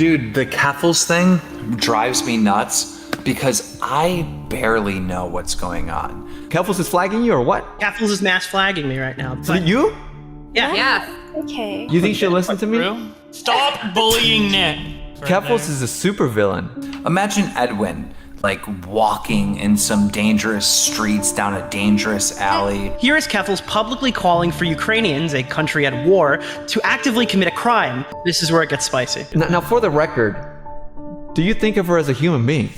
Dude, the Keffals thing drives me nuts because I barely know what's going on. Keffals is flagging you or what? Keffals is mass flagging me right now. So you? Yeah. Yeah. Okay. You think she'll listen to me? Stop bullying Nick. Keffals is a super villain. Imagine Edwin, like walking in some dangerous streets down a dangerous alley. Here is Keffals publicly calling for Ukrainians, a country at war, to actively commit a crime. This is where it gets spicy. Now, for the record, do you think of her as a human being?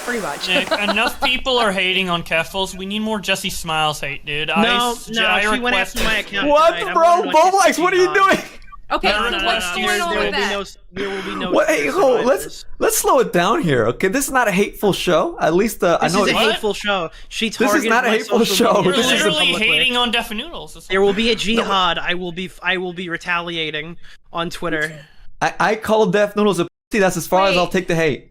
Pretty much. Nick, enough people are hating on Keffals. We need more Jesse Smiles hate, dude. No, she went after my account. What, tonight. bro? Boblax, what are you doing? Okay, No, so what's going on with that? There will be no. What? Hey, hold. Let's slow it down here, okay? This is not a hateful show. At least I know. This is a hateful show. She targeted This is not a my hateful social show. media You're This is literally publicly. hating on Deaf Noodles. There will be a jihad. I will be retaliating on Twitter. I call Deaf Noodles a pussy. That's as far as I'll take the hate.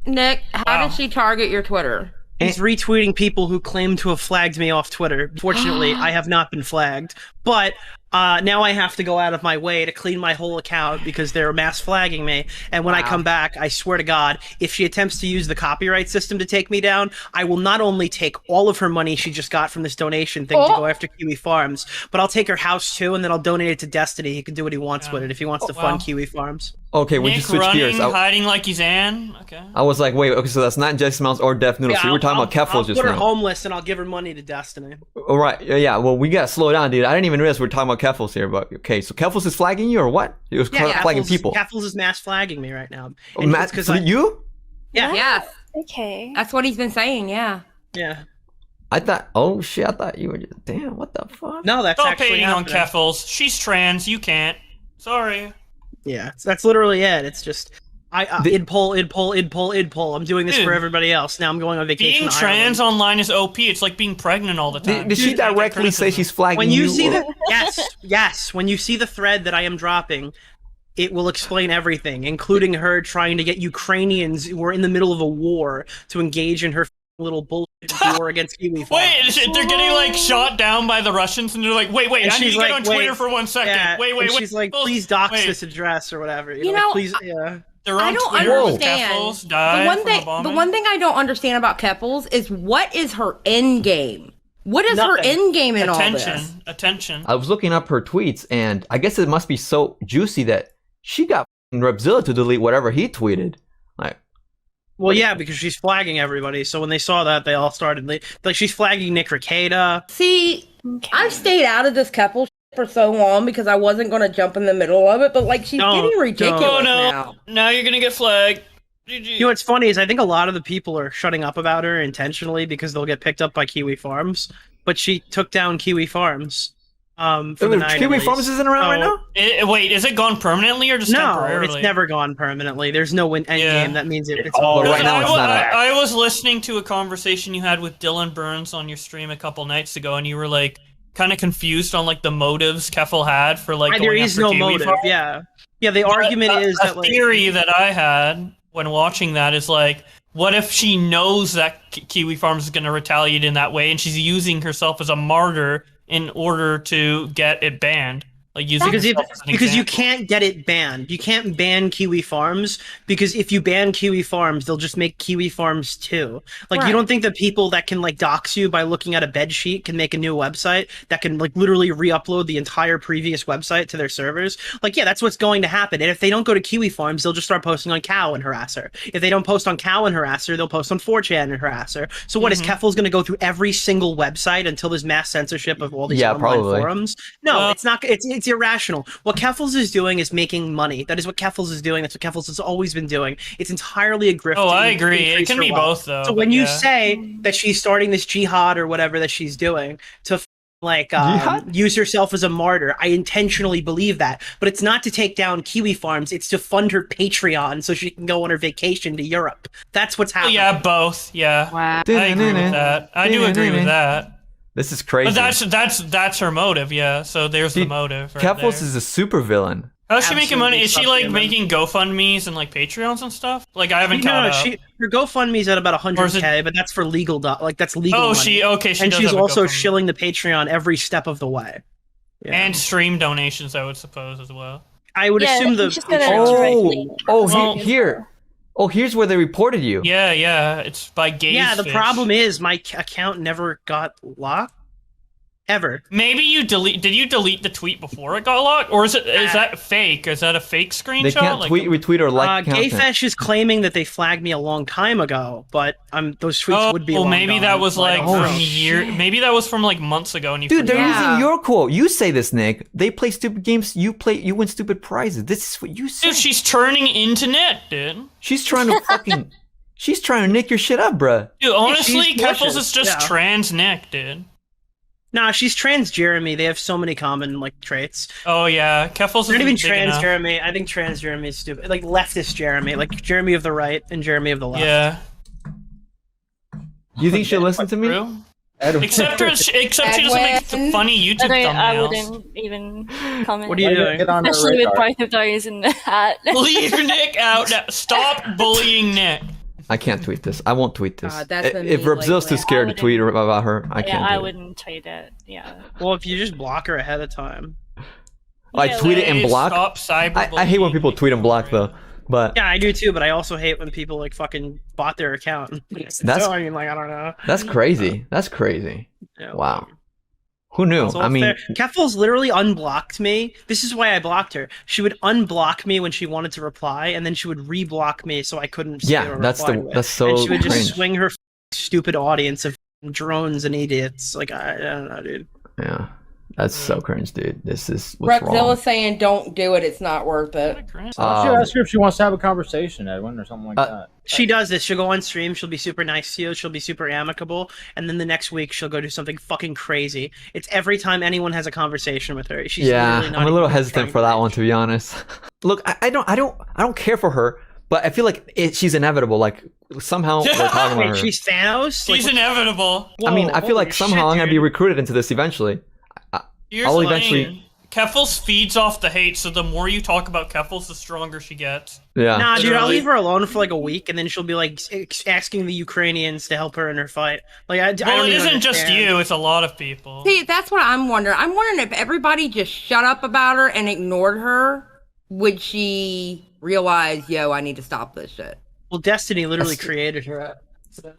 Nick, how did she target your Twitter? He's retweeting people who claim to have flagged me off Twitter. Fortunately, I have not been flagged. But now I have to go out of my way to clean my whole account because they're mass flagging me. And when I come back, I swear to God, if she attempts to use the copyright system to take me down, I will not only take all of her money she just got from this donation thing to go after Kiwi Farms, but I'll take her house too, and then I'll donate it to Destiny. He can do what he wants with it if he wants to fund Kiwi Farms. Okay, we Nick just switch running, gears. hiding like he's Ann. Okay. I was like, wait, okay, so that's not Jesse Smiles or Deaf Noodles. So we were talking about Keffals just I'll put her now. homeless and I'll give her money to Destiny. All right, yeah. Well, we gotta slow down, dude. I didn't even realize we were talking about Keffals here, but okay. So Keffals is flagging you or what? He was flagging people. Keffals is mass flagging me right now. Oh, Matt, because you? Yeah. Yeah. Okay. That's what he's been saying, yeah. Yeah. I thought, oh shit, I thought you were just, damn, what the fuck? No, that's Stop actually hating on happening. Keffals. She's trans. You can't. Sorry. Yeah, that's literally it. It's just id poll. I'm doing this for everybody else. Now I'm going on vacation. Being to trans Ireland. online is OP. It's like being pregnant all the time. Did she directly say she's flagging When you you? see the yes, when you see the thread that I am dropping, it will explain everything, including her trying to get Ukrainians who are in the middle of a war to engage in her little bullshit war against Kiwi. Wait, they're getting like shot down by the Russians, and they're like, wait, And I need she's to get like, on Twitter wait, for 1 second. Yeah, Wait. and she's like, please dox this address or whatever. You know, like, please, yeah. They're on I don't Twitter with understand. Keffals, died The one from thing, a bombing. the one thing I don't understand about Keffals is what is her end game? What is her Nothing. end game in all this? Attention. I was looking up her tweets, and I guess it must be so juicy that she got Repzilla to delete whatever he tweeted. Like, Well, yeah, because she's flagging everybody. So when they saw that, they all started like she's flagging Nick Ricada. See, Okay. I've stayed out of this Keffals for so long because I wasn't going to jump in the middle of it, but like she's getting ridiculous Oh no! now. Now you're gonna get flagged. GG. You know what's funny is I think a lot of the people are shutting up about her intentionally because they'll get picked up by Kiwi Farms. But she took down Kiwi Farms. For the night Kiwi at Farms least. isn't around right now? Wait, is it gone permanently or just No, temporarily? it's never gone permanently. There's no end game. That means it's Oh, all right now it's not I was listening to a conversation you had with Dylan Burns on your stream a couple nights ago, and you were like kind of confused on like the motives Keffal had for like There going is after no Kiwi motive. Farms. Yeah. The argument is that like, theory that I had when watching that is like, what if she knows that Kiwi Farms is going to retaliate in that way, and she's using herself as a martyr in order to get it banned? Like using because herself as an you example. can't get it banned. You can't ban Kiwi Farms because if you ban Kiwi Farms, they'll just make Kiwi Farms too. Like you don't think that people that can like dox you by looking at a bed sheet can make a new website that can like literally re-upload the entire previous website to their servers? Like that's what's going to happen. And if they don't go to Kiwi Farms, they'll just start posting on Cow and harass her. If they don't post on Cow and harass her, they'll post on 4chan and harass her. So what is Keffal's going to go through every single website until there's mass censorship of all these online probably. forums? No, it's not. It's irrational. What Keffals is doing is making money. That is what Keffals is doing. That's what Keffals has always been doing. It's entirely a grift. Oh, to I agree. It increase can her be wealth. both, though. So when you say that she's starting this jihad or whatever that she's doing to use herself as a martyr, I intentionally believe that. But it's not to take down Kiwi Farms. It's to fund her Patreon so she can go on her vacation to Europe. That's what's Oh, happening. yeah, both. Yeah. Wow. I agree with that. I do agree with that. This is crazy. But that's her motive, yeah. So there's the motive. Right Keffals there. is a super villain. How's she making money? Is she like Absolutely making GoFundMes and like Patreons and stuff? Like I haven't caught up. Her GoFundMe's at about 100K, but that's for legal. That's legal. Oh, money. she and does she's have a also GoFundMe. shilling the Patreon every step of the way. Yeah. And stream donations, I would suppose as well. I would assume the. she's just gonna directly- Here's where they reported you. Yeah, it's by Gaze. Yeah, the problem is my account never got locked. Ever. Maybe you did you delete the tweet before it got locked, or is that fake? Is that a fake screenshot? They can't tweet, retweet, or like content. Gayfesh is claiming that they flagged me a long time ago, but those tweets would be. Oh, long maybe gone, that was so I like don't from know. maybe that was from like months ago. And you Dude, they're forgot. using your quote. You say this, Nick. They play stupid games. You win stupid prizes. This is what you say. Dude, she's turning into Nick, dude. She's trying to fucking. She's trying to nick your shit up, bruh. Dude, honestly, She's Keffals delicious, is just yeah. trans Nick, dude. Nah, she's trans Jeremy. They have so many common like traits. Oh yeah, Keffals Not isn't even big trans enough. Jeremy. I think trans Jeremy is stupid. Like leftist Jeremy, like Jeremy of the right and Jeremy of the left. Yeah. You think she'll listen to me? True. Except she doesn't make funny YouTube thumbnails. I wouldn't even comment. What are you doing? Get on her Especially with radar. Bright of Diaries in the hat. Leave Nick out now. Stop bullying Nick. I can't tweet this. I won't tweet this. that's been If me Rabzilla's too lately. scared to I tweet about her, I Yeah, can't. I do it. wouldn't tweet it. Yeah. Well, if you just block her ahead of time. I tweet it and Hey, block. Stop cyberbullying. I hate when people tweet and block though. But Yeah, I do too, but I also hate when people like fucking bought their account. That's- So, I mean, like, I don't know. that's crazy. That's crazy. Yeah, Wow. Who knew? It's all I mean, fair. Keffals literally unblocked me. This is why I blocked her. She would unblock me when she wanted to reply, and then she would reblock me so I couldn't see yeah, her that's reply to it. that's so And she would just cringe. swing her stupid audience of drones and idiots. Like, I don't know, dude. Yeah, that's so cringe, dude. This is what's wrong. Repzilla's saying don't do it. It's not worth it. You should ask her if she wants to have a conversation, Edwin, or something like that. She does this. She'll go on stream. She'll be super nice to you. She'll be super amicable. And then the next week, she'll go do something fucking crazy. It's every time anyone has a conversation with her. She's Yeah, literally not I'm a little even hesitant trying for to that reach. one, to be honest. Look, I don't care for her, but I feel like she's inevitable. Like somehow we're talking about Wait, her. she's Thanos? She's Like, inevitable. I mean, whoa, I feel like holy somehow I'm shit, gonna be dude. recruited into this eventually. Here's I'll the eventually- thing. Keffals feeds off the hate, so the more you talk about Keffals, the stronger she gets. Yeah. Nah, dude, I'll Literally. leave her alone for like a week, and then she'll be like asking the Ukrainians to help her in her fight. Like, I Well, don't it even isn't just understand. you; it's a lot of people. See, that's what I'm wondering. I'm wondering if everybody just shut up about her and ignored her, would she realize, yo, I need to stop this shit? Well, Destiny literally created her. So.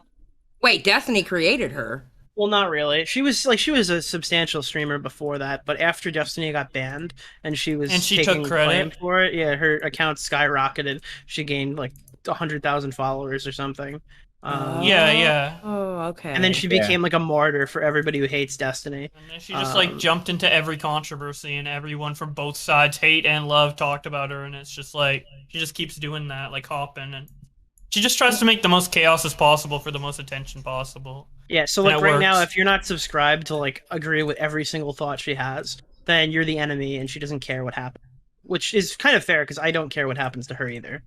Wait, Destiny created her. Well, not really. She was a substantial streamer before that, but after Destiny got banned and she was And she taking took credit? claim for it, yeah, her account skyrocketed. She gained like 100,000 followers or something. Yeah. Oh, okay. And then she became like a martyr for everybody who hates Destiny. And then she just like jumped into every controversy, and everyone from both sides, hate and love, talked about her. And it's just like she just keeps doing that, like hopping, and she just tries to make the most chaos as possible for the most attention possible. Yeah, so And like it right now, works. if you're not subscribed to like agree with every single thought she has, then you're the enemy and she doesn't care what happens. Which is kind of fair because I don't care what happens to her either.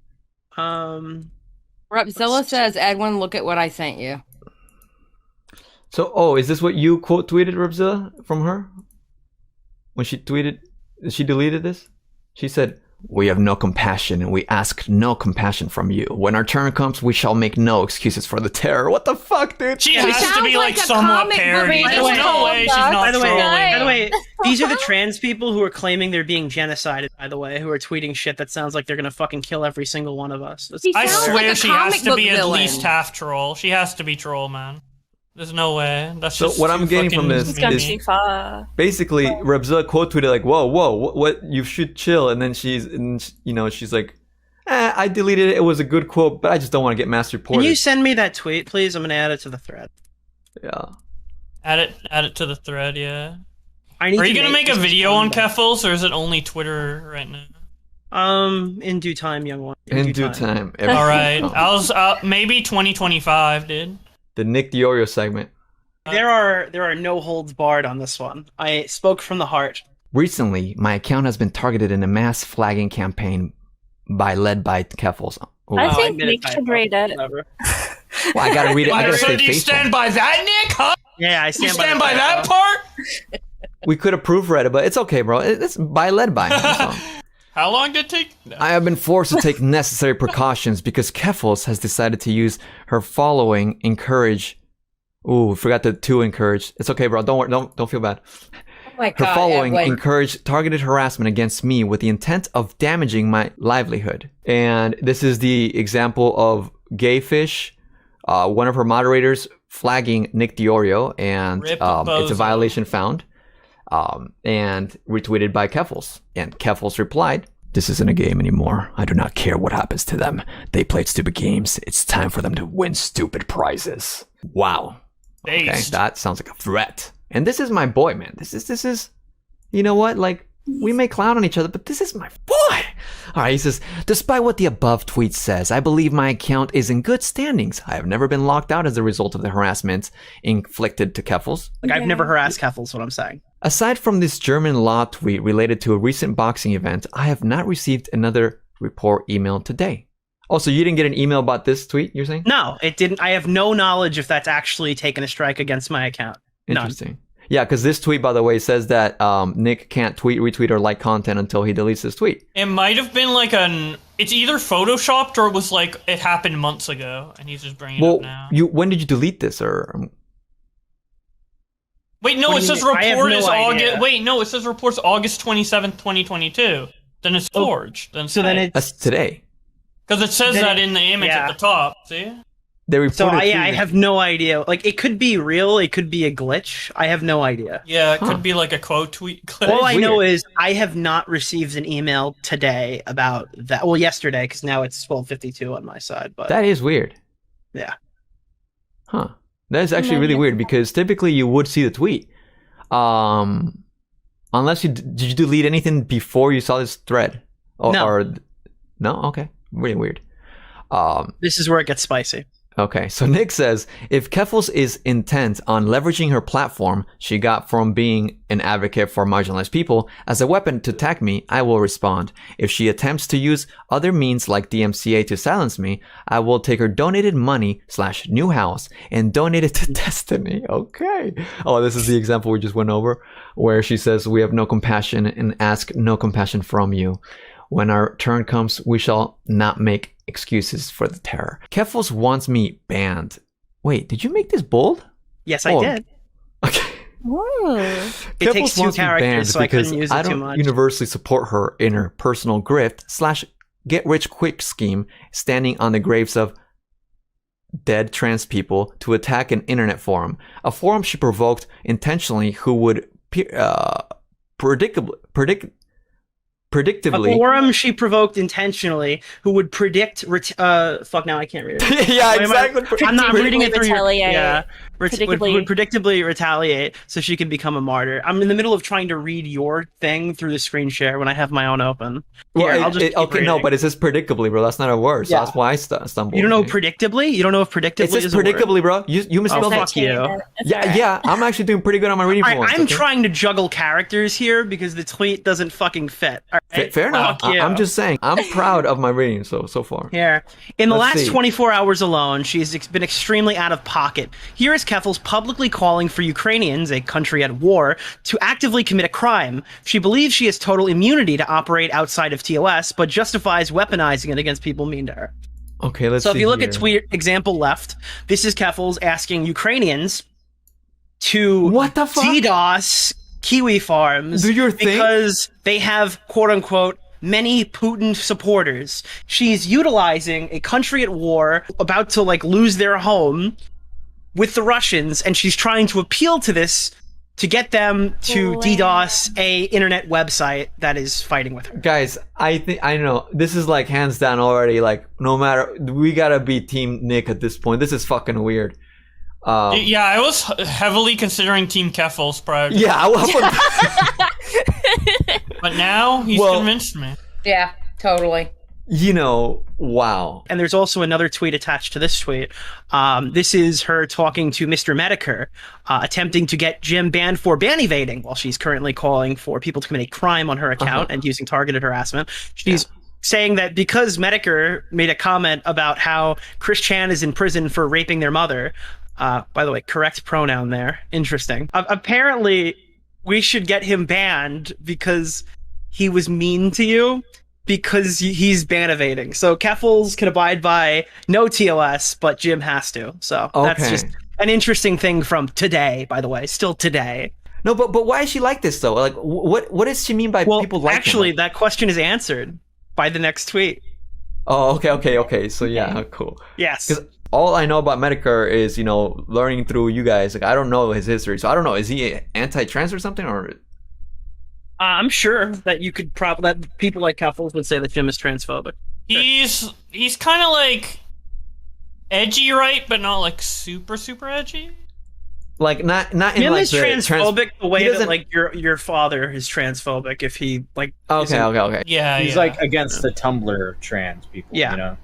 Repzilla says, Edwin, look at what I sent you. So, is this what you quote tweeted, Rabzilla, from her? When she tweeted, she deleted this? She said, "We have no compassion, and we ask no compassion from you. When our turn comes, we shall make no excuses for the terror." What the fuck, dude? She Yeah, has to sounds be like like a somewhat comic book parody. reader. There's no way she's not By the way, trolling. these are the trans people who are claiming they're being genocided, by the way, who are tweeting shit that sounds like they're gonna fucking kill every single one of us. That's- He I sounds swear like a she has comic to book be at villain. least half troll. She has to be troll, man. There's no way. That's So just what I'm too getting from fucking this It's gone is- too far. Basically, Rabzilla quote tweeted like, "Whoa, what? You should chill." And then she's like, "I deleted it. It was a good quote, but I just don't want to get mass Can reported." you send me that tweet, please? I'm gonna add it to the thread. Yeah. Add it to the thread, yeah. I need Are you to gonna make a this video on fun, Keffals, or is it only Twitter right now? in due time, young one. In due time. All right, maybe 2025, dude. The Nick DeOrio segment. There are no holds barred on this one. I spoke from the heart. Recently, my account has been targeted in a mass flagging campaign led by Keffals. Oh, I wow. think admit Nick it, should read it. Whatever. Well, I gotta read it. I gotta So stay do you faithful. stand by that, Nick? Huh? Yeah, I You stand, stand the by that typo. part? We could have proofread it, but it's okay, bro. It's led by. That's all. How long did it take? No. I have been forced to take necessary precautions because Keffals has decided to use her following encourage. Ooh, forgot the to encourage. It's okay, bro. Don't worry. Don't feel bad. Oh my Her God, following Edwin. encouraged targeted harassment against me with the intent of damaging my livelihood. And this is the example of Gayfish, one of her moderators flagging Nick DeOrio, and Rip it's a bozo. violation found, and retweeted by Keffals. And Keffals replied, "This isn't a game anymore. I do not care what happens to them. They played stupid games. It's time for them to win stupid prizes." Wow. Okay, Based. that sounds like a threat. And this is my boy, man. This is, you know what? Like, we may clown on each other, but this is my boy. All right, he says, despite what the above tweet says, I believe my account is in good standings. I have never been locked out as a result of the harassment inflicted to Keffals. Like, I've never harassed Keffals, what I'm saying. Aside from this German law tweet related to a recent boxing event, I have not received another report email today. Oh, so you didn't get an email about this tweet, you're saying? No, it didn't. I have no knowledge if that's actually taken a strike against my account. None. Interesting. Yeah, because this tweet, by the way, says that Nick can't tweet, retweet, or like content until he deletes his tweet. It might have been like it's either photoshopped or it was like it happened months ago, and he's just bringing it Well, up now. when did you delete this? Or Wait, no, What it do you says mean? I have report no is idea. August. Wait, no, it says report's August 27th, 2022. Then it's forged. So then it's that's today. because it says then that it- in the image yeah. at the top. See? They reported. so. I tweeted- have no idea. Like, it could be real. It could be a glitch. I have no idea. Yeah, it Huh. could be like a quote tweet. Clip. All I weird. know is I have not received an email today about that. Well, yesterday, because now it's 12:52 on my side. But That is weird. yeah, Huh. That is actually really weird because typically you would see the tweet. Unless did you delete anything before you saw this thread? No. No? Okay. Really weird. this is where it gets spicy. Okay, so Nick says, if Keffals is intent on leveraging her platform she got from being an advocate for marginalized people as a weapon to attack me, I will respond. If she attempts to use other means like DMCA to silence me, I will take her donated money / new house and donate it to Destiny. Okay. Oh, this is the example we just went over where she says, we have no compassion and ask no compassion from you. When our turn comes, we shall not make excuses for the terror. Keffals wants me banned. Wait, did you make this bold? Yes, I Oh. did. Okay. It takes two wants me banned characters, so I because couldn't use I it too don't much. universally support her in her personal grift / get rich quick scheme standing on the graves of dead trans people to attack an internet forum. A forum she provoked intentionally who would predictably A forum she provoked intentionally, who would predict. Fuck, now I can't read it. yeah, Why am I- exactly. I'm not I'm reading it through your. Retaliate. Yeah, Predictably. would predictably retaliate, so she can become a martyr. I'm in the middle of trying to read your thing through the screen share when I have my own open. Here, Well, I'll just keep okay, no, reading. but it says predictably, bro. That's not a word, so Yeah. that's why I stumbled. You don't know okay? predictably? You don't know if predictably It says is a word? predictably, bro. You misspelled Oh, it. fuck you. Yeah, I'm actually doing pretty good on my reading All for right, once. I'm okay? trying to juggle characters here because the tweet doesn't fucking fit. All right? Fair enough. Fuck you. I'm just saying, I'm proud of my reading so far. Here. In the Let's last see. 24 hours alone, she's been extremely out of pocket. Here is Keffals publicly calling for Ukrainians, a country at war, to actively commit a crime. She believes she has total immunity to operate outside of TOS, but justifies weaponizing it against people mean to her. Okay, let's So see if you look here. at tweet example left, this is Keffals asking Ukrainians to What the fuck? DDoS Kiwi farms Do your thing? because they have quote unquote many Putin supporters. She's utilizing a country at war about to like lose their home with the Russians, and she's trying to appeal to this to get them to Wow. DDoS a internet website that is fighting with her. Guys, I know this is like hands down already. Like, no matter, we gotta be Team Nick at this point. This is fucking weird. Yeah, I was heavily considering Team Keffals prior to Yeah, but now he's Well- convinced me. Yeah, totally. you know, wow. And there's also another tweet attached to this tweet. This is her talking to Mr. Medicare, attempting to get Jim banned for ban evading while she's currently calling for people to commit a crime on her account and using targeted harassment. She's saying that because Medicare made a comment about how Chris Chan is in prison for raping their mother, By the way, correct pronoun there. Interesting. Apparently, we should get him banned because he was mean to you, because he's ban evading. So Keffals can abide by no TOS, but Jim has to. So that's just an interesting thing from today, by the way. Still today. No, but why is she like this though? Like, what does she mean by people like actually, him? that question is answered by the next tweet. Oh, okay. So yeah, cool. Yes. Because all I know about Medicare is, learning through you guys. Like, I don't know his history, so I don't know. Is he anti-trans or something, or? I'm sure that you could that people like Keffals would say that Jim is transphobic. He's kind of like edgy, right? But not like super edgy. Like not in Jim like is transphobic the way that like your father is transphobic if he like. Okay. Yeah, he's like against the Tumblr trans people. Yeah.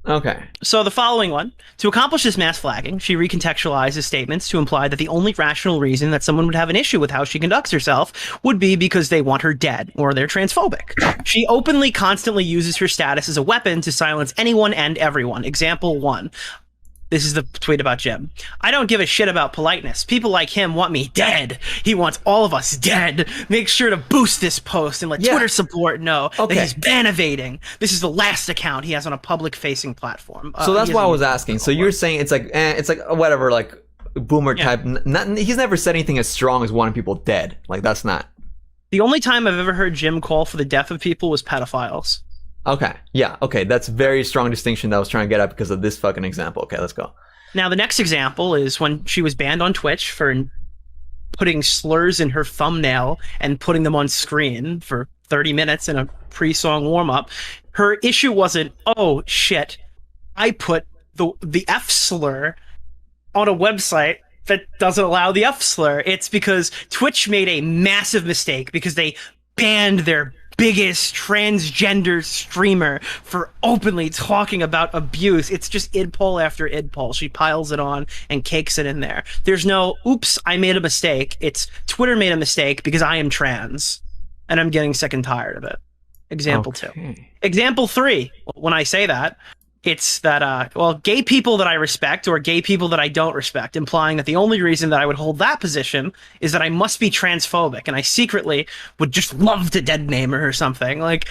Okay. So the following one. To accomplish this mass flagging, she recontextualizes statements to imply that the only rational reason that someone would have an issue with how she conducts herself would be because they want her dead or they're transphobic. She openly, constantly uses her status as a weapon to silence anyone and everyone. Example 1. This is the tweet about Jim. I don't give a shit about politeness. People like him want me dead. He wants all of us dead. Make sure to boost this post and let Twitter support know that he's ban evading. This is the last account he has on a public-facing platform. So that's why I was asking. So you're saying it's like whatever, like boomer type. He's never said anything as strong as wanting people dead. Like that's not. The only time I've ever heard Jim call for the death of people was pedophiles. Okay. Yeah. Okay. That's very strong distinction that I was trying to get at because of this fucking example. Okay, let's go. Now, the next example is when she was banned on Twitch for putting slurs in her thumbnail and putting them on screen for 30 minutes in a pre-song warm-up. Her issue wasn't, oh, shit, I put the F slur on a website that doesn't allow the F slur. It's because Twitch made a massive mistake because they banned their biggest transgender streamer for openly talking about abuse. It's just idpol after idpol. She piles it on and cakes it in there. There's no, oops, I made a mistake. It's Twitter made a mistake because I am trans and I'm getting sick and tired of it. Example 2. Example 3, when I say that, it's that, gay people that I respect or gay people that I don't respect, implying that the only reason that I would hold that position is that I must be transphobic, and I secretly would just love to dead name her or something, like,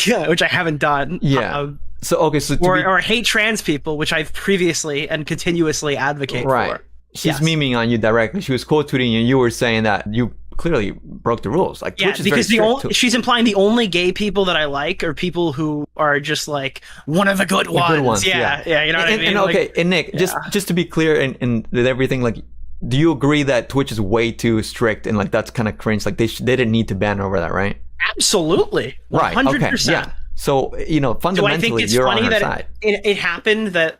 yeah, which I haven't done. Yeah. Or hate trans people, which I've previously and continuously advocate for. She's memeing on you directly. She was quote tweeting you, and you were saying that you clearly broke the rules. Like, Twitch is because very she's implying the only gay people that I like are people who are just like one of the good ones. Yeah, you know what I mean? And Nick, just to be clear and everything, like, do you agree that Twitch is way too strict and like that's kind of cringe? Like they didn't need to ban over that, right? Absolutely, 100%. Right. Okay. Yeah. So fundamentally, you're on her side. It happened that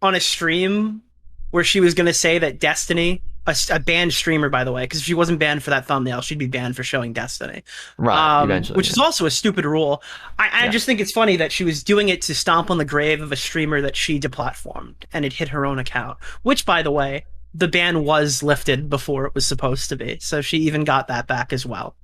on a stream where she was going to say that Destiny, a banned streamer, by the way, because if she wasn't banned for that thumbnail, she'd be banned for showing Destiny. Right, eventually. Which is also a stupid rule. I just think it's funny that she was doing it to stomp on the grave of a streamer that she deplatformed, and it hit her own account. Which, by the way, the ban was lifted before it was supposed to be, so she even got that back as well.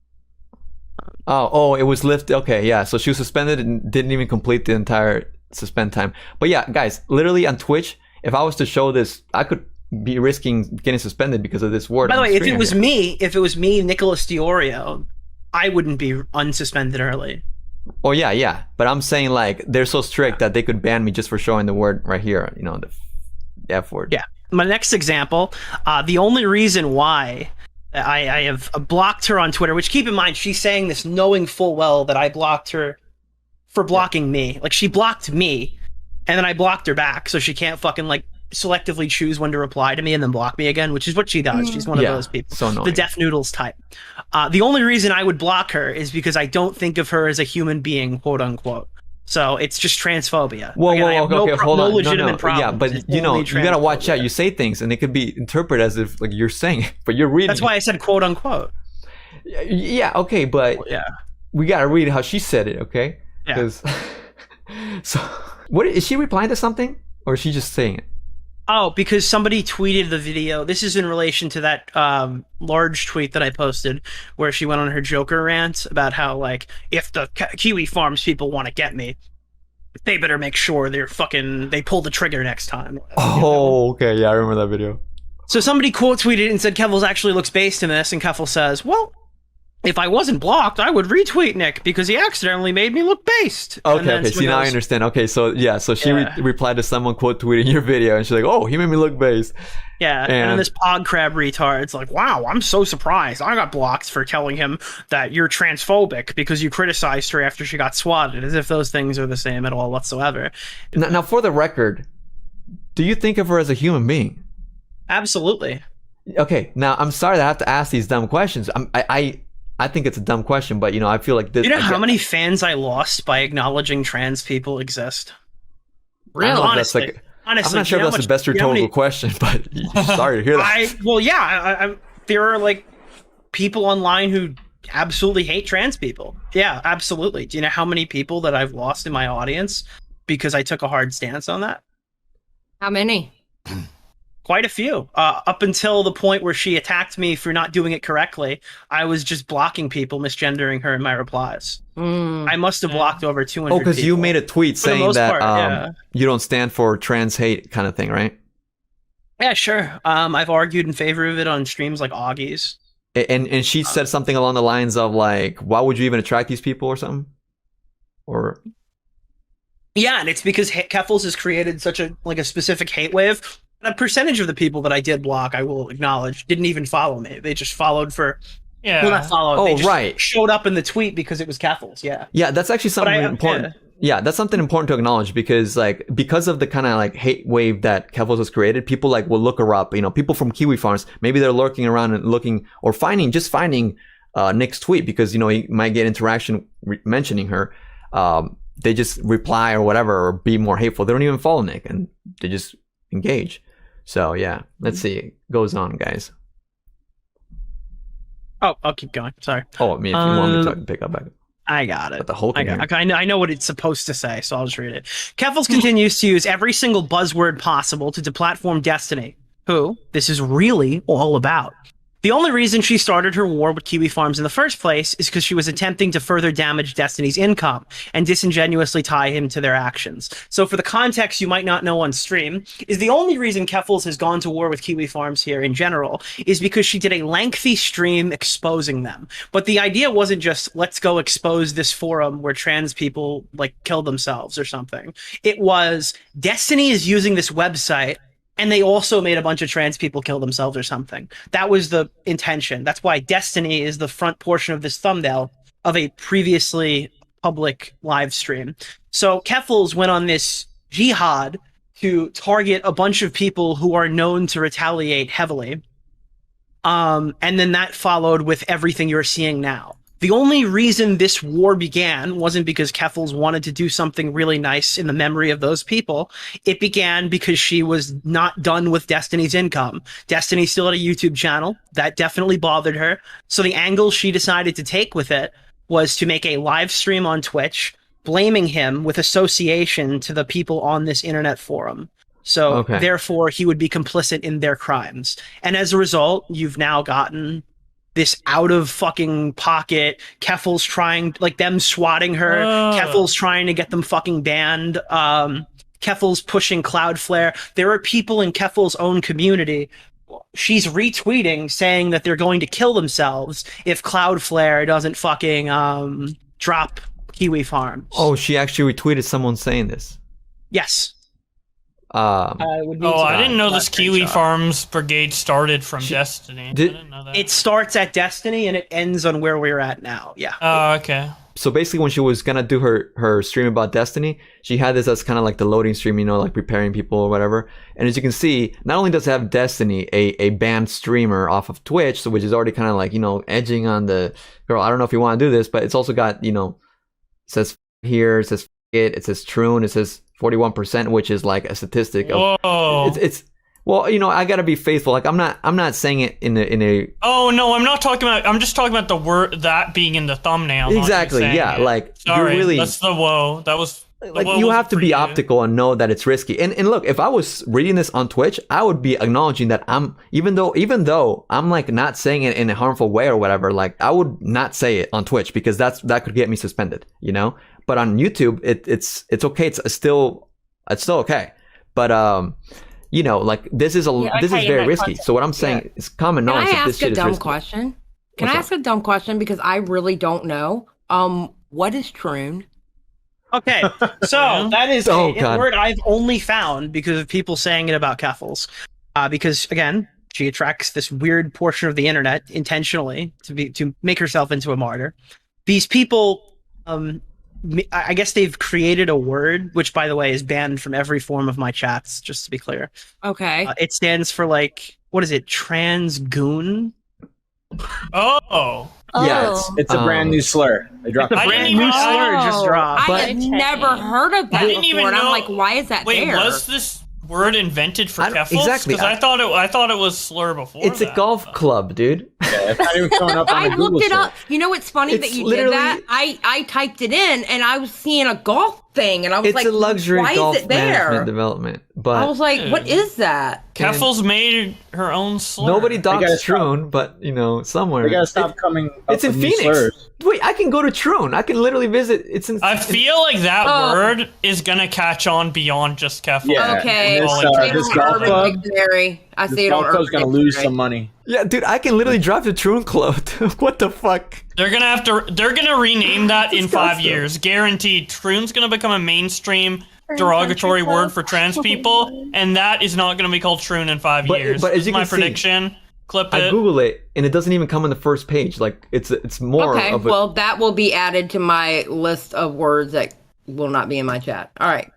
Oh, it was lifted. Okay, yeah. So she was suspended and didn't even complete the entire suspend time. But yeah, guys, literally on Twitch, if I was to show this, I could be risking getting suspended because of this word. By the way, if it was me, Nicholas DeOrio, I wouldn't be unsuspended early. Oh yeah. But I'm saying like they're so strict that they could ban me just for showing the word right here. The F word. Yeah. My next example, the only reason why I have blocked her on Twitter, which keep in mind, she's saying this knowing full well that I blocked her for blocking me. Like she blocked me and then I blocked her back. So she can't fucking like selectively choose when to reply to me and then block me again, which is what she does. She's one of those people. So annoying. The Deaf Noodles type. The only reason I would block her is because I don't think of her as a human being, quote unquote. So it's just transphobia. Whoa, hold on. Legitimate problem. Yeah, but you gotta watch out. You say things and it could be interpreted as if like you're saying it, but you're reading. That's why I said quote unquote. Yeah, okay, but we gotta read how she said it, okay? Yeah. So, what is she replying to something, or is she just saying it? Oh, because somebody tweeted the video. This is in relation to that large tweet that I posted where she went on her Joker rant about how, like, if the Kiwi Farms people want to get me, they better make sure they pull the trigger next time. Oh, okay. Yeah, I remember that video. So somebody quote tweeted and said Keffals actually looks based in this, and Keffals says, well, if I wasn't blocked, I would retweet Nick because he accidentally made me look based. Okay. See, now I understand. Okay, so she replied to someone quote tweeting your video, and she's like, "Oh, he made me look based." Yeah, and then this pod crab retard's like, "Wow, I'm so surprised. I got blocked for telling him that you're transphobic because you criticized her after she got swatted, as if those things are the same at all whatsoever." Now, for the record, do you think of her as a human being? Absolutely. Okay. Now, I'm sorry that I have to ask these dumb questions. I think it's a dumb question, but I feel like this. You know how many fans I lost by acknowledging trans people exist? Really? Honestly, I'm not sure if that's the best rhetorical question, but sorry to hear that. There are like people online who absolutely hate trans people. Yeah, absolutely. Do you know how many people that I've lost in my audience because I took a hard stance on that? How many? Quite a few. Up until the point where she attacked me for not doing it correctly, I was just blocking people, misgendering her in my replies. I must have blocked over 200 Oh, because you people. made a tweet For the saying most that part, you don't stand for trans hate kind of thing, right? Yeah, sure. I've argued in favor of it on streams like Augie's. And she said something along the lines of like, why would you even attract these people or something? Or yeah, and it's because Keffals has created such a specific hate wave. A percentage of the people that I did block, I will acknowledge, didn't even follow me. They just followed for well, not followed. They just showed up in the tweet because it was Keffals. Yeah, that's actually something important. Yeah, that's something important to acknowledge because of the kind of hate wave that Keffals has created, people will look her up. People from Kiwi farms, maybe they're lurking around and looking or finding Nick's tweet because he might get interaction mentioning her. They just reply or whatever or be more hateful. They don't even follow Nick and they just engage. So yeah, let's see. It goes on, guys. Oh, I'll keep going. Sorry. Oh, if you want me to pick up back. I got it. But the whole thing. I know what it's supposed to say, so I'll just read it. Keffals continues to use every single buzzword possible to deplatform Destiny, who this is really all about. The only reason she started her war with Kiwi Farms in the first place is because she was attempting to further damage Destiny's income and disingenuously tie him to their actions. So for the context you might not know on stream, is the only reason Keffals has gone to war with Kiwi Farms here in general is because she did a lengthy stream exposing them. But the idea wasn't just, let's go expose this forum where trans people kill themselves or something. It was, Destiny is using this website and they also made a bunch of trans people kill themselves or something. That was the intention. That's why Destiny is the front portion of this thumbnail of a previously public live stream. So Keffals went on this jihad to target a bunch of people who are known to retaliate heavily. And then that followed with everything you're seeing now. The only reason this war began wasn't because Keffals wanted to do something really nice in the memory of those people. It began because she was not done with Destiny's income. Destiny still had a YouTube channel. That definitely bothered her. So the angle she decided to take with it was to make a live stream on Twitch, blaming him with association to the people on this internet forum. So therefore, he would be complicit in their crimes. And as a result, you've now gotten this out of fucking pocket, Keffals trying, them swatting her, Keffals trying to get them fucking banned, Keffals pushing Cloudflare. There are people in Keffals' own community. She's retweeting saying that they're going to kill themselves if Cloudflare doesn't fucking drop Kiwi Farms. Oh, she actually retweeted someone saying this. Yes. I didn't know this Kiwi Farms brigade started from Destiny. I didn't know that. It starts at Destiny and it ends on where we're at now. Yeah. Oh, okay. So basically, when she was gonna do her stream about Destiny, she had this as kind of the loading stream, preparing people or whatever. And as you can see, not only does it have Destiny, a banned streamer off of Twitch, so which is already kind of edging on the girl. I don't know if you want to do this, but it's also got it says here, it says it says Troon, it says 41%, which is a statistic of it's well, I gotta be faithful. I'm not saying it in a Oh no, I'm not talking about, I'm just talking about the word that being in the thumbnail. Exactly, yeah. Sorry, really, that's the woe. That was like what you was have it to for be you? optical and know that it's risky. And look, if I was reading this on Twitch, I would be acknowledging that I'm even though I'm like not saying it in a harmful way or whatever, like I would not say it on Twitch because that could get me suspended, you know? But on YouTube it's okay. It's still okay. But you know, like this is this is okay, in very that risky. context. So what I'm saying is common Can knowledge I that this ask shit a is dumb risky. question? Can What's I up? ask a dumb question because I really don't know? What is Troon? Okay, so that is Oh, a God. word I've only found because of people saying it about Keffals. Because again, she attracts this weird portion of the internet intentionally to make herself into a martyr. These people, I guess they've created a word, which by the way is banned from every form of my chats. Just to be clear, Okay. it stands for like what is it? Transgoon. Oh. Yeah, It's a brand new slur. They dropped The I it. didn't brand even new slur just dropped. I had never heard of that I didn't before, even and I'm know- like, why is that Wait, there? was this word invented for I don't- Keffals? exactly, Because I thought it was slur before. It's a that. golf club, dude. Yeah, it's not even showing up on I a Google looked it search. up. You know what's funny It's that you literally- did that? I typed it in and I was seeing a golf thing and I was It's like, a luxury why golf is it there? management development. But I was like, what is that? Keffals made her own slur. nobody gotta dogs stop. Troon, but you know, somewhere. We gotta stop coming up It's in with new Phoenix. slurs. Wait, I can go to Troon. I can literally visit. It's in. I feel like that Oh. word is gonna catch on beyond just Keffals. Yeah. Okay, and This, I see it this on golf Urban club, Dictionary. I this see it golf on club's Urban gonna lose Dictionary. some money. Yeah, dude, I can literally drive to Troon Club. What the fuck? They're gonna rename that in 5 disgusting. years. Guaranteed. Troon's gonna become a mainstream derogatory Country word club. for trans people, and that is not gonna be called Troon in 5 But- years. but as This you is my can see, prediction. Clip I it. Google it and it doesn't even come on the first page. Like it's more Okay, of a. well, that will be added to my list of words that will not be in my chat. All right.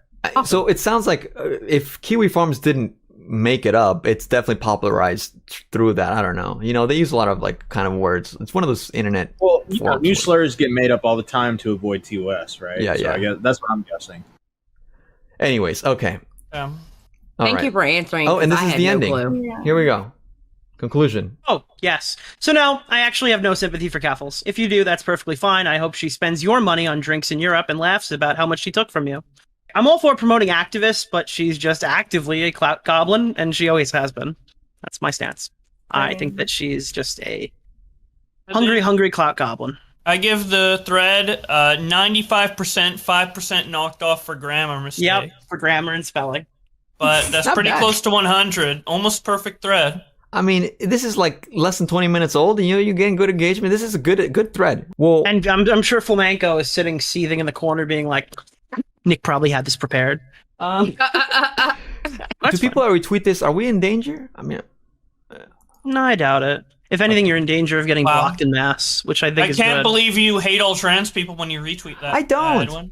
So it sounds like if Kiwi Farms didn't make it up, it's definitely popularized through that. I don't know. You know, they use a lot of like kind of words. It's one of those internet. Well, you know, forms. new slurs get made up all the time to avoid TOS, right? Yeah, so yeah. I guess that's what I'm guessing. Anyways, okay. All Thank right. you for answering. Oh, and 'cause this I is had the no ending. clue. Yeah. Here we go. Conclusion. Oh, yes. So no, I actually have no sympathy for Keffals. If you do, that's perfectly fine. I hope she spends your money on drinks in Europe and laughs about how much she took from you. I'm all for promoting activists, but she's just actively a clout goblin, and she always has been. That's my stance. I think that she's just a hungry clout goblin. I give the thread 95%, 5% knocked off for grammar mistake. Yep, for grammar and spelling. But that's Not pretty bad. close to 100. Almost perfect thread. I mean, this is like less than 20 minutes old, and you're getting good engagement. This is a good thread. Well, And I'm sure Flamenco is sitting seething in the corner, being like, "Nick probably had this prepared." do people that retweet this? Are we in danger? I mean, No, I doubt it. If anything, you're in danger of getting Wow. blocked in mass, which I think I is can't good. believe you hate all trans people when you retweet that. I don't. Edwin.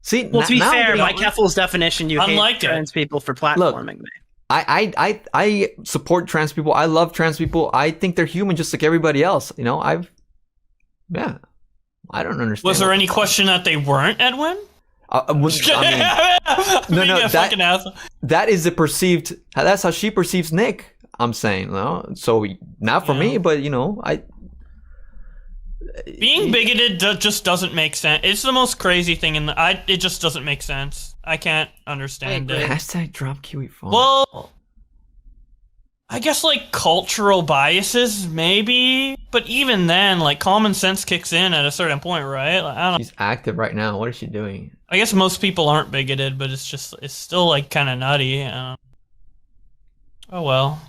see, Well, to be now I'm fair, getting- by Keffals' definition, you Unlike hate it. trans people for platforming me. I support trans people. I love trans people. I think they're human just like everybody else. You know, I don't understand. Was there what- any question that they weren't, Edwin? I mean, no, no, that- fucking asshole. that is the perceived. That's how she perceives Nick. I'm saying, no. So not for me, but you know, Being bigoted just doesn't make sense. It's the most crazy thing it just doesn't make sense. I can't understand it. Hashtag drop Kiwi phone. Well, I guess like cultural biases, maybe, but even then, like common sense kicks in at a certain point, right? Like, I don't. She's active right now. What is she doing? I guess most people aren't bigoted, but it's still like kind of nutty. Oh well.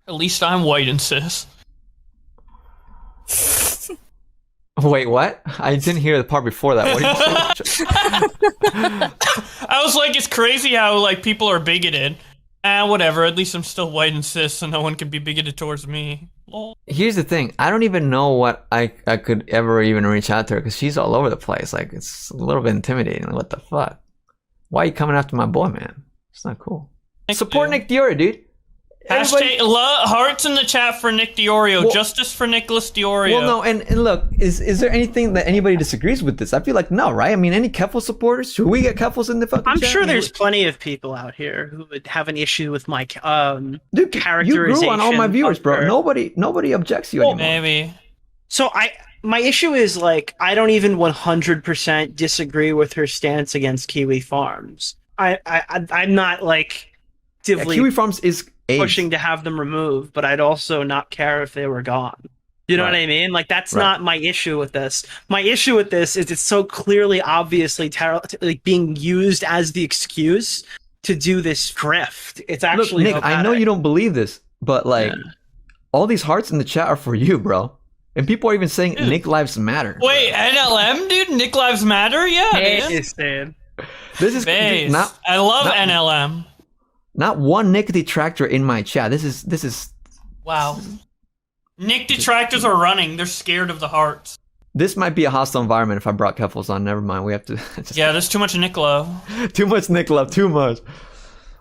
At least I'm white and cis. Wait, what? I didn't hear the part before that. What did you say? I was like, it's crazy how like people are bigoted. Whatever. At least I'm still white and cis, so no one can be bigoted towards me. Lol. Here's the thing. I don't even know what I could ever even reach out to her because she's all over the place. Like, it's a little bit intimidating. Like, what the fuck? Why are you coming after my boy, man? It's not cool. Support dude. Nick DeOrio, dude. Everybody- Hashtag hearts in the chat for Nick DeOrio. Well- Justice for Nicholas DeOrio. Well, no, and look, is there anything that anybody disagrees with this? I feel like no, right? I mean, any Keffals supporters? Should we get Keffals in the fucking I'm chat? sure I mean, there's plenty of people out here who would have an issue with my dude, you grew characterization. on all my viewers, of bro. her. Nobody objects you Well, anymore. Maybe. So my issue is like I don't even 100% disagree with her stance against Kiwi Farms. I'm not like actively Kiwi Farms is pushing to have them removed, but I'd also not care if they were gone. You know what I mean? Like that's not my issue with this. My issue with this is it's so clearly, obviously, like being used as the excuse to do this grift. It's actually Nick. I know you don't believe this, but like all these hearts in the chat are for you, bro. And people are even saying Nick Lives Matter. Wait, NLM, dude? Nick Lives Matter? Yeah, dude. This is not. I love NLM. Not one Nick detractor in my chat. This is. Wow. Nick detractors are running. They're scared of the hearts. This might be a hostile environment if I brought Keffals on. Never mind. We have to. Yeah, there's too much Nick love. Too much Nick love. Too much.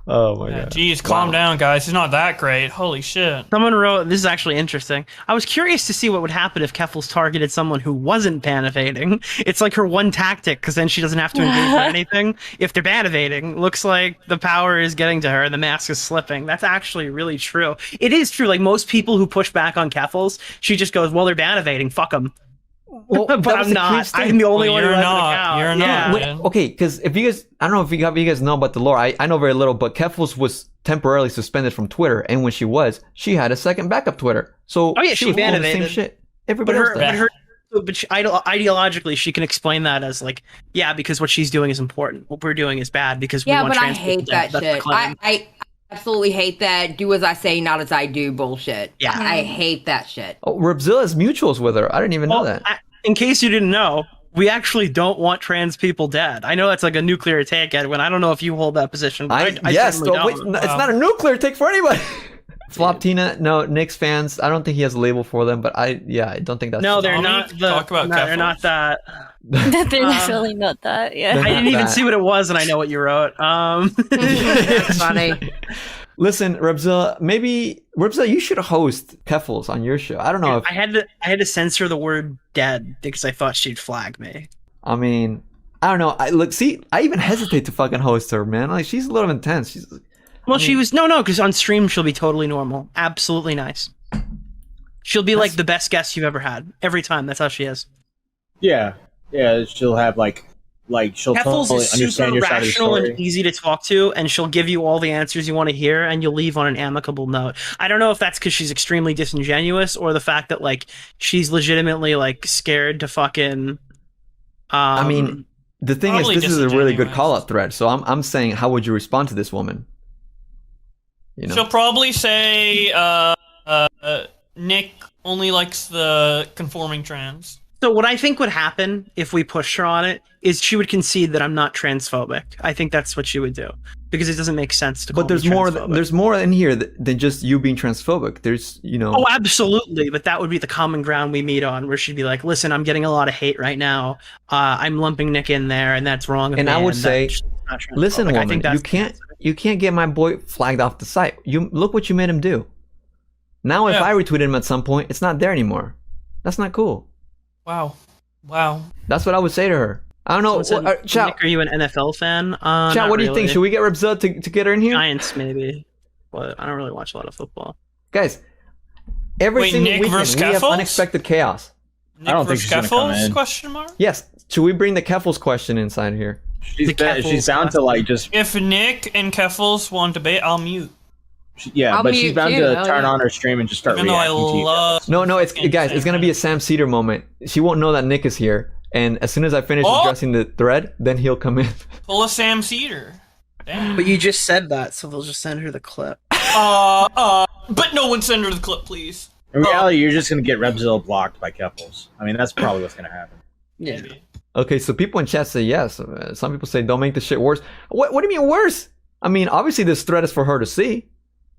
Oh my god. Jeez, calm down, guys. He's not that great. Holy shit. Someone wrote, this is actually interesting. I was curious to see what would happen if Keffals targeted someone who wasn't ban evading. It's like her one tactic, because then she doesn't have to engage for anything. If they're ban evading, looks like the power is getting to her and the mask is slipping. That's actually really true. It is true. Like most people who push back on Keffals, she just goes, well, they're ban evading. Fuck them. Well, but I'm not. I'm the only one who has an account. You're not. Wait, okay, because if you guys, I don't know if you guys know about the lore. I know very little, but Keffals was temporarily suspended from Twitter, and when she was, she had a second backup Twitter. So she was doing the same ban-evaded. shit. Everybody else does. But ideologically, she can explain that as like, yeah, because what she's doing is important. What we're doing is bad because we want but I trans people hate dead. that That's the shit. claim. I absolutely hate that. Do as I say, not as I do bullshit. Yeah. I hate that shit. Oh, Rabzilla has mutuals with her. I didn't even know that. In case you didn't know, we actually don't want trans people dead. I know that's like a nuclear take, Edwin. I don't know if you hold that position. But I yes, certainly don't. it's not a nuclear take for anybody. Flop Tina, no, Knicks fans. I don't think he has a label for them, but I don't think that's. No, they're not. Talk about they're not that. They're definitely not that. Yeah. I didn't even see what it was, and I know what you wrote. That's funny. Listen, Rabzilla, you should host Keffals on your show. I don't know if I had to censor the word "dead" because I thought she'd flag me. I mean, I don't know. I even hesitate to fucking host her, man. Like she's a little intense. She was no, because on stream she'll be totally normal, absolutely nice. She'll be like the best guest you've ever had every time. That's how she is. Yeah, she'll have like she'll Keffals totally is understand super your side of the rational story. and easy to talk to, and she'll give you all the answers you want to hear, and you'll leave on an amicable note. I don't know if that's because she's extremely disingenuous or the fact that like she's legitimately like scared to fucking. I mean, the thing is, this is a really good call-out thread. So I'm saying, how would you respond to this woman? You know? She'll probably say Nick only likes the conforming trans. So what I think would happen if we pushed her on it is she would concede that I'm not transphobic. I think that's what she would do because it doesn't make sense to. But there's more. There's more in here than just you being transphobic. There's Oh, absolutely. But that would be the common ground we meet on, where she'd be like, "Listen, I'm getting a lot of hate right now. I'm lumping Nick in there, and that's wrong." And I would say, listen, woman, you can't get my boy flagged off the site. You look what you made him do. Now, if I retweeted him at some point, it's not there anymore. That's not cool. Wow. That's what I would say to her. I don't know. Chat, Nick, are you an NFL fan? Chat, what do you think? Should we get Rabzilla to get her in here? Giants, maybe. But I don't really watch a lot of football. Guys, every single Nick weekend we have Keffals? unexpected chaos. Nick I don't think she's gonna come in. Question mark? Yes. Should we bring the Keffals question inside here? She's bound to like just If Nick and Keffals want to debate, I'll mute. but she's bound to turn on her stream and just start Even though I reacting to you. love. No, it's guys. It's gonna be a Sam Cedar moment. She won't know that Nick is here, and as soon as I finish addressing the thread, then he'll come in. Pull a Sam Cedar. Damn. But you just said that, so they'll just send her the clip. But no one send her the clip, please. In reality, you're just gonna get Rabzilla blocked by Keffals. I mean, that's probably what's gonna happen. Yeah. Okay, so people in chat say yes. Some people say don't make the shit worse. What do you mean worse? I mean, obviously this thread is for her to see.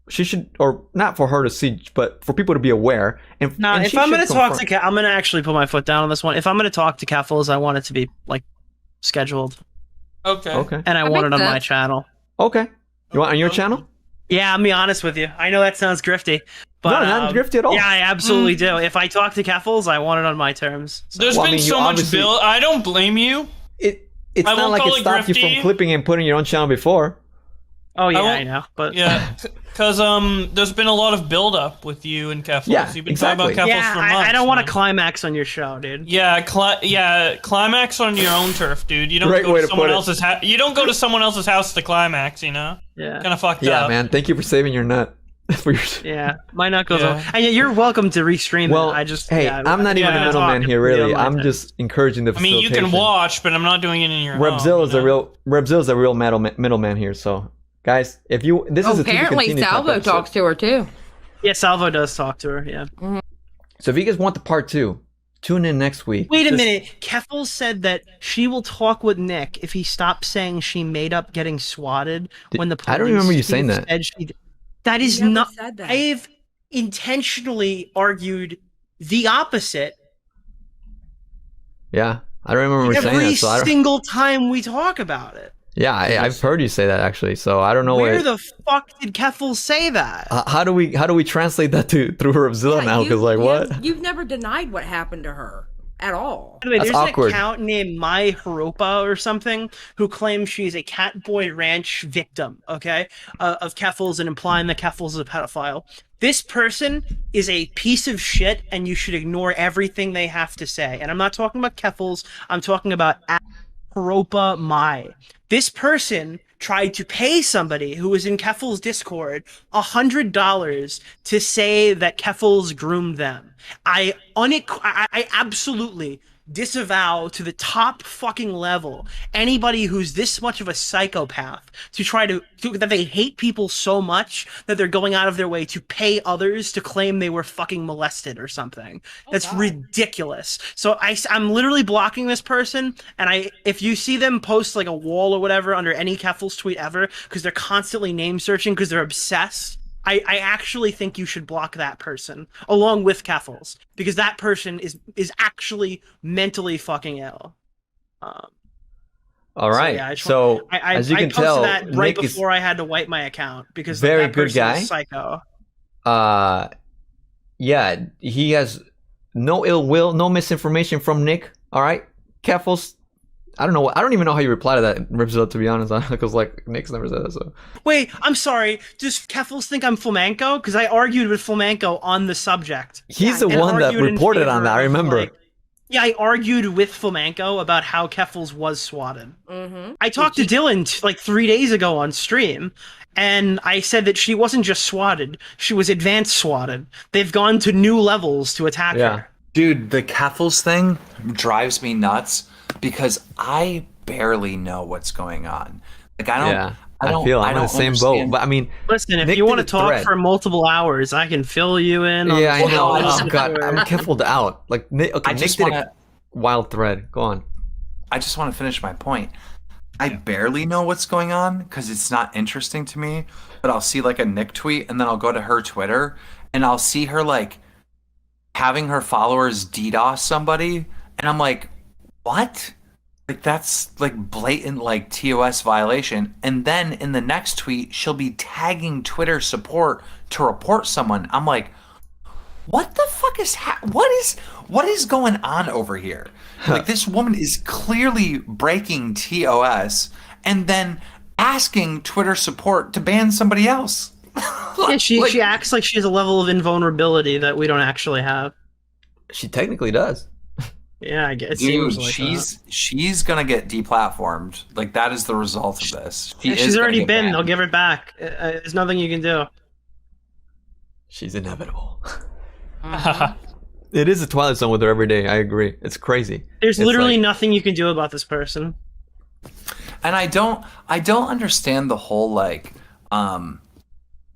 She should, or not for her to see, but for people to be aware. And No, and if she I'm should going to talk confront- to I'm going to actually put my foot down on this one. If I'm going to talk to Keffals, I want it to be like scheduled, Okay. and I want it on my channel. Okay. You want on your channel? Yeah, I'm be honest with you. I know that sounds grifty, but No, not grifty at all. Yeah, I absolutely do. If I talk to Keffals, I want it on my terms. So. There's Well, I been mean, you so much obviously- bill. I don't blame you. It's I not won't like call it it stopped you grifty. from clipping and putting your own channel before. Oh yeah, I won't- know. But Yeah, because there's been a lot of build up with you and Keffals. Yeah, You've been exactly. talking about Keffals yeah, for months. I don't want to man. climax on your show, dude. Yeah, climax on your own turf, dude. You don't Great go way to to someone put it. else's house. You don't go to someone else's house to climax. You know, Yeah. kind of fucked Yeah, up. man. Thank you for saving your nut. For your... Yeah, my nut goes Yeah. on. And you're welcome to restream Well, it. I just hey, yeah, I'm not even yeah, a middleman talk, here, it's really. on my I'm time. just encouraging the I mean, you can facilitation. watch, but I'm not doing it in your Rebzilla home. is a real middleman here. So, guys, if you this is a to be Apparently, continued type Salvo episode. talks to her too. Yeah, Salvo does talk to her. Yeah. So if you guys want the part 2, tune in next week. Wait a Just- minute. Keffals said that she will talk with Nick if he stops saying she made up getting swatted when the police I don't remember you saying that. said she did. That is never not. said that. I've intentionally argued the opposite Yeah, I don't remember saying every that. So I don't, single time we talk about it. yeah, I've heard you say that actually. So I don't know Where what. the fuck did Keffals say that? How do we translate that to through Rebzilla Yeah, now? Because like what? You've never denied what happened to her at all. By the way, That's there's awkward. an account named My Haropa or something who claims she's a Catboy Ranch victim, okay, of Keffals and implying that Keffals is a pedophile. This person is a piece of shit, and you should ignore everything they have to say. And I'm not talking about Keffals. I'm talking about Haropa Mai. This person tried to pay somebody who was in Keffals' Discord $100 to say that Keffals groomed them. I absolutely disavow to the top fucking level anybody who's this much of a psychopath to try to that they hate people so much that they're going out of their way to pay others to claim they were fucking molested or something. That's ridiculous. So I'm literally blocking this person, and if you see them post like a wall or whatever under any Keffals tweet ever because they're constantly name searching because they're obsessed, I actually think you should block that person along with Keffals because that person is actually mentally fucking ill. All right. yeah, I as you can posted tell, that right Nick is before I had to wipe my account because very that good person guy. is psycho. Yeah, he has no ill will, no misinformation from Nick. All right, Keffals. I don't even know how you reply to that, Ripzilla, to be honest, because like Nick's never said that. So Wait, I'm sorry. Does Keffals think I'm flamenco? Because I argued with flamenco on the subject. he's the and one that argued in reported on favor that. I of, remember. like- yeah, I argued with flamenco about how Keffals was swatted. Mm-hmm. I talked to Dylan like 3 days ago on stream, and I said that she wasn't just swatted; she was advanced swatted. They've gone to new levels to attack Yeah. her. Dude, the Keffals thing drives me nuts because I barely know what's going on. Like I don't. Yeah, I don't. feel I I'm in don't the same understand. boat. But I mean, Listen, if Nick you want to did a talk thread. for multiple hours, I can fill you in. On yeah, I the know. details Oh of god, her. I'm Keffaled out. Like Nick. Okay, I Nick just did want a to. wild thread. Go on. I just want to finish my point. I barely know what's going on because it's not interesting to me. But I'll see like a Nick tweet, and then I'll go to her Twitter, and I'll see her like having her followers DDoS somebody, and I'm like, what? Like that's like blatant like TOS violation. And then in the next tweet, she'll be tagging Twitter support to report someone. I'm like, what the fuck is what is going on over here? Like this woman is clearly breaking TOS and then asking Twitter support to ban somebody else. Yeah, she acts like she has a level of invulnerability that we don't actually have. She technically does. Yeah, I guess. It Dude, seems like she's gonna get deplatformed. Like that is the result of this. that. Is She's gonna already get been. banned. They'll give her back. There's nothing you can do. She's inevitable. Mm-hmm. It is a Twilight Zone with her every day. I agree. It's crazy. There's It's literally like- nothing you can do about this person. And I don't understand the whole like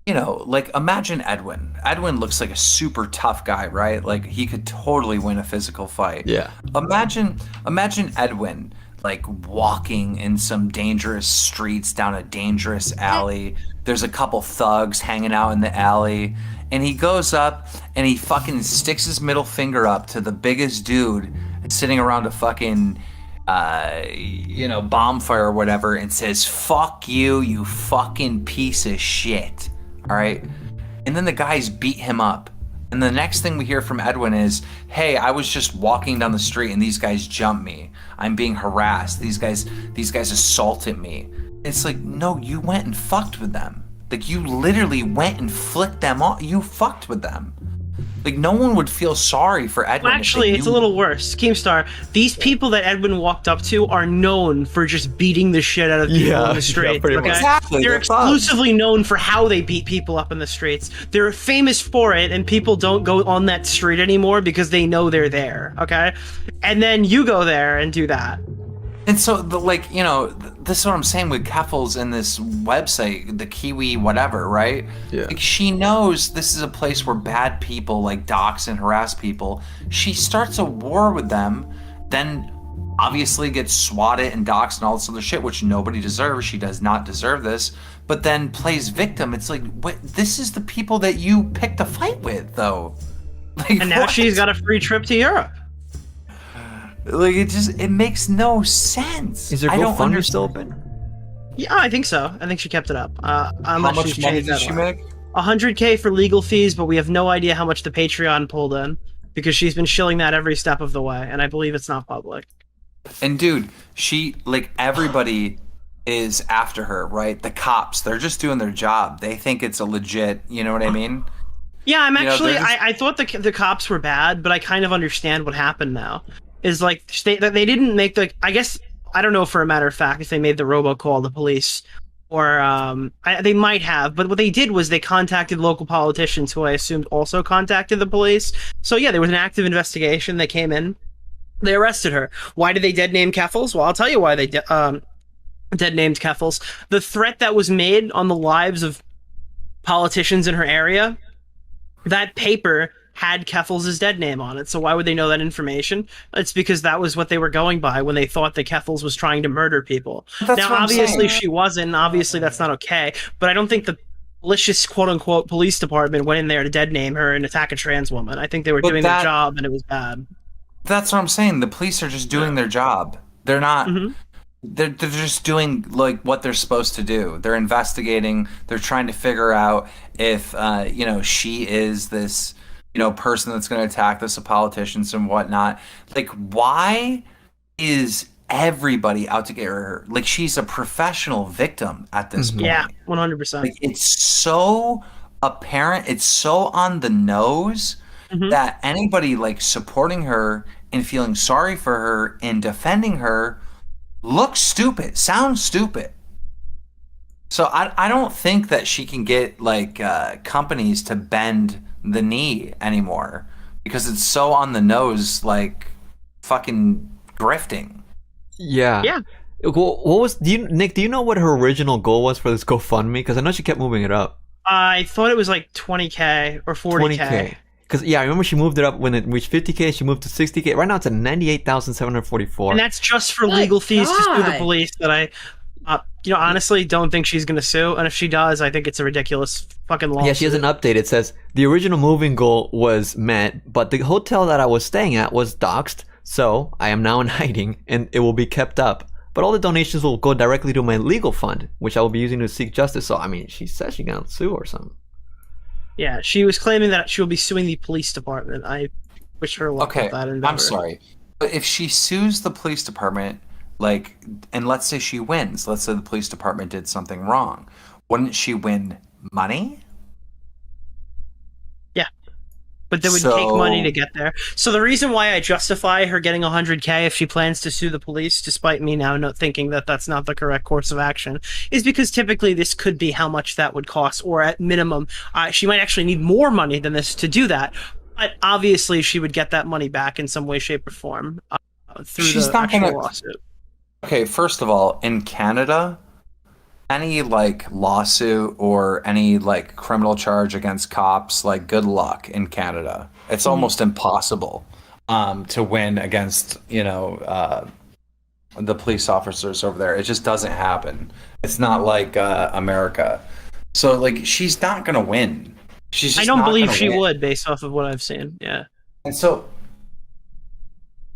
like imagine Edwin. Edwin looks like a super tough guy, right? Like he could totally win a physical fight. Yeah. Imagine Edwin like walking in some dangerous streets down a dangerous alley. There's a couple thugs hanging out in the alley, and he goes up and he fucking sticks his middle finger up to the biggest dude sitting around a fucking bomb fire or whatever and says, "Fuck you, you fucking piece of shit." All right? And then the guys beat him up. And the next thing we hear from Edwin is, "Hey, I was just walking down the street and these guys jumped me. I'm being harassed. These guys assaulted me." It's like, no, you went and fucked with them. Like, you literally went and flicked them off. You fucked with them. Like, no one would feel sorry for Edwin. Well, actually, it's a little worse. Keemstar, these people that Edwin walked up to are known for just beating the shit out of people in the streets. pretty much. Exactly. They're They're exclusively known for how they beat people up in the streets. They're famous for it, and people don't go on that street anymore because they know they're there, okay? And then you go there and do that. And so, this is what I'm saying with Keffals and this website, the Kiwi whatever, right? Yeah. Like, she knows this is a place where bad people, like, dox and harass people. She starts a war with them, then obviously gets swatted and doxed and all this other shit, which nobody deserves. She does not deserve this. But then plays victim. It's like, what? This is the people that you picked a fight with, though. Like, And now she's got a free trip to Europe. Like, it makes no sense. Is her I don't GoFundMe still understand. open? Yeah, I think so. I think she kept it up. How much money did she make? 100K for legal fees, but we have no idea how much the Patreon pulled in because she's been shilling that every step of the way, and I believe it's not public. And dude, everybody is after her, right? The cops, they're just doing their job. They think it's a legit, you know what I mean? Yeah, I'm actually. they're just- I thought the cops were bad, but I kind of understand what happened now. Is like they didn't make the. I guess I don't know for a matter of fact if they made the robocall to police, or they might have. But what they did was they contacted local politicians, who I assumed also contacted the police. So yeah, there was an active investigation. They came in, they arrested her. Why did they dead name Keffals? Well, I'll tell you why they dead named Keffals. The threat that was made on the lives of politicians in her area. That paper had Keffals' dead name on it, so why would they know that information? It's because that was what they were going by when they thought that Keffals was trying to murder people. That's Now, what I'm obviously, saying. she wasn't. Obviously, that's not okay. But I don't think the malicious quote-unquote police department went in there to dead name her and attack a trans woman. I think they were But doing that- their job, and it was bad. That's what I'm saying. The police are just doing their job. They're not. They're just doing like what they're supposed to do. They're investigating. They're trying to figure out if she is this person that's going to attack this, politicians and whatnot. Like, why is everybody out to get her? Like, she's a professional victim at this point. Yeah, 100%. Like, it's so apparent. It's so on the nose that anybody like supporting her and feeling sorry for her and defending her looks stupid, sounds stupid. So I don't think that she can get like companies to bend the knee anymore because it's so on the nose, like fucking grifting. Yeah. Yeah. What was? Nick? Do you know what her original goal was for this GoFundMe? Because I know she kept moving it up. I thought it was like 20K or 40K. 20K. Because I remember she moved it up when it reached 50K. She moved to 60K. Right now it's at 98,744. And that's just for Good legal fees to sue the God. police that I, honestly don't think she's going to sue. And if she does, I think it's a ridiculous fucking lawsuit. Yeah, she has an update. It says the original moving goal was met, but the hotel that I was staying at was doxxed, so I am now in hiding, and it will be kept up. But all the donations will go directly to my legal fund, which I will be using to seek justice. So, I mean, she says she can sue or something. Yeah, she was claiming that she will be suing the police department. I wish her luck Okay, with that endeavor. I'm sorry, but if she sues the police department, like, and let's say she wins, let's say the police department did something wrong, wouldn't she win money? But they would take money to get there. So the reason why I justify her getting 100K if she plans to sue the police, despite me now not thinking that that's not the correct course of action, is because typically this could be how much that would cost, or at minimum, she might actually need more money than this to do that. But obviously, she would get that money back in some way, shape, or form through She's the not actual gonna- lawsuit. Okay, first of all, in Canada, any like lawsuit or any like criminal charge against cops, like good luck in Canada. It's almost impossible to win against, the police officers over there. It just doesn't happen. It's not like America. So like she's not gonna win. She's just I don't not believe gonna she win. would, based off of what I've seen. Yeah. And so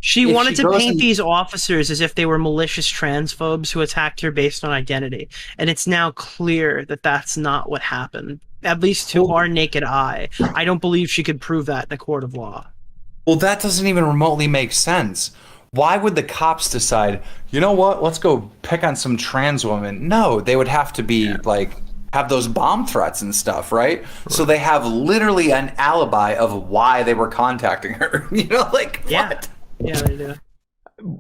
She If wanted she to goes paint and- these officers as if they were malicious transphobes who attacked her based on identity. And it's now clear that that's not what happened, at least to our naked eye. I don't believe she could prove that in a court of law. well, that doesn't even remotely make sense. why would the cops decide, you know what, let's go pick on some trans woman? No, they would have to be like, have those bomb threats and stuff, right? So they have literally an alibi of why they were contacting her. You know, like, what? Yeah, they do.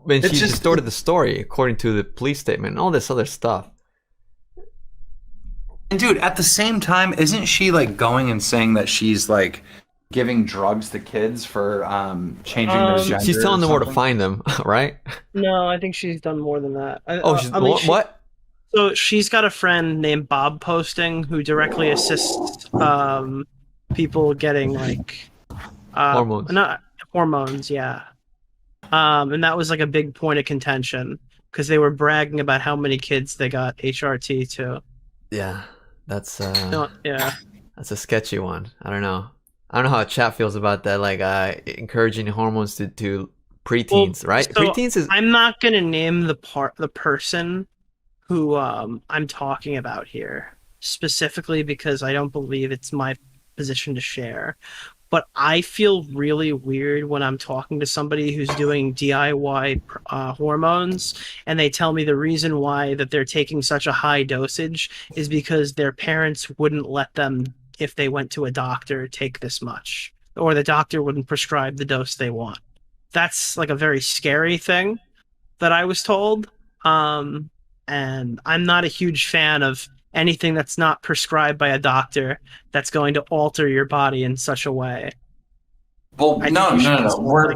And she distorted the story according to the police statement and all this other stuff. And dude, at the same time, isn't she like going and saying that she's like giving drugs to kids for changing their gender? She's telling them where to something? find them, right? No, I think she's done more than that. What? So she's got a friend named Bob Posting who directly assists people getting like Hormones. Not hormones, yeah. And that was like a big point of contention because they were bragging about how many kids they got HRT to. Yeah, that's yeah. that's a sketchy one. I don't know how chat feels about that. Like encouraging hormones to preteens, right? So Preteens is. I'm not gonna name the person who I'm talking about here specifically because I don't believe it's my position to share. But I feel really weird when I'm talking to somebody who's doing DIY hormones and they tell me the reason why that they're taking such a high dosage is because their parents wouldn't let them, if they went to a doctor, take this much. Or the doctor wouldn't prescribe the dose they want. That's like a very scary thing that I was told. And I'm not a huge fan of anything that's not prescribed by a doctor that's going to alter your body in such a way. Well, no. We're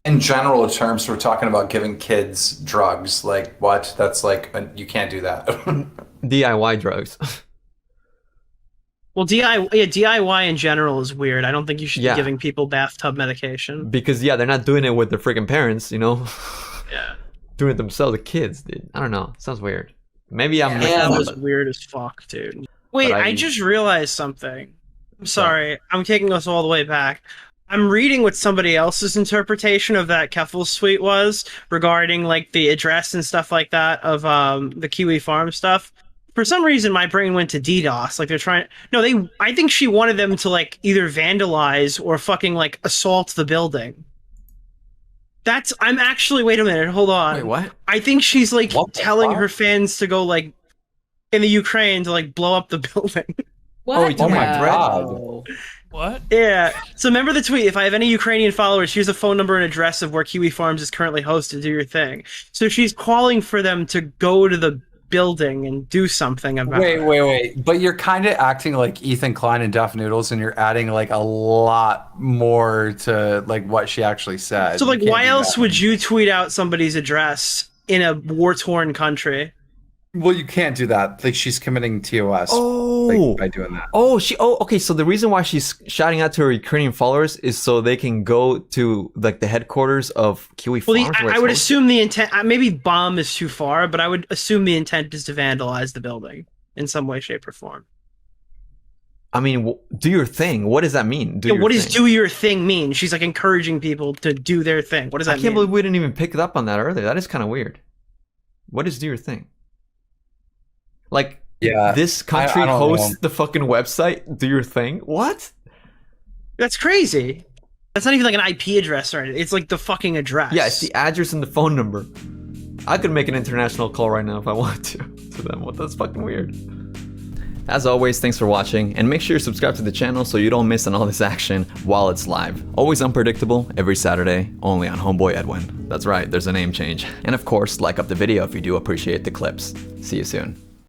in general terms, we're talking about giving kids drugs. Like what? That's like you can't do that. DIY drugs. Well, DIY in general is weird. I don't think you should be giving people bathtub medication. Because they're not doing it with their freaking parents, you know. Yeah. Doing it themselves, the kids, dude. I don't know. Sounds weird. Maybe I'm. That was weird as fuck, dude. Wait, I just realized something. I'm sorry. I'm taking us all the way back. I'm reading what somebody else's interpretation of that Keffals tweet was regarding like the address and stuff like that of the Kiwi Farm stuff. For some reason, my brain went to DDoS. Like they're trying. No, I think she wanted them to like either vandalize or fucking like assault the building. I'm actually, wait a minute, hold on. Wait, what? I think she's like telling her fans to go like in the Ukraine to like blow up the building. What? Oh my god. What? Yeah. So remember the tweet, if I have any Ukrainian followers, here's a phone number and address of where Kiwi Farms is currently hosted, do your thing. So she's calling for them to go to the building and do something about it. Wait. But you're kind of acting like Ethan Klein and Duff Noodles, and you're adding like a lot more to like what she actually said. So like, why else would you tweet out somebody's address in a war-torn country? Well, you can't do that. Like she's committing TOS by doing that. Okay. So the reason why she's shouting out to her Ukrainian followers is so they can go to like the headquarters of Kiwi Farms. I would assume the intent. Maybe bomb is too far, but I would assume the intent is to vandalize the building in some way, shape, or form. I mean, do your thing. What does that mean? What does do your thing mean? She's like encouraging people to do their thing. What does that mean? I can't believe we didn't even pick up on that earlier. That is kind of weird. What is do your thing? Like, this country hosts the fucking website, do your thing? What? That's crazy. That's not even like an IP address or anything. It's like the fucking address. Yeah, it's the address and the phone number. I could make an international call right now if I want to them. What? That's fucking weird. As always, thanks for watching, and make sure you subscribe to the channel so you don't miss on all this action while it's live. Always unpredictable, every Saturday, only on Homeboy Edwin. That's right, there's a name change. And of course, like up the video if you do appreciate the clips. See you soon.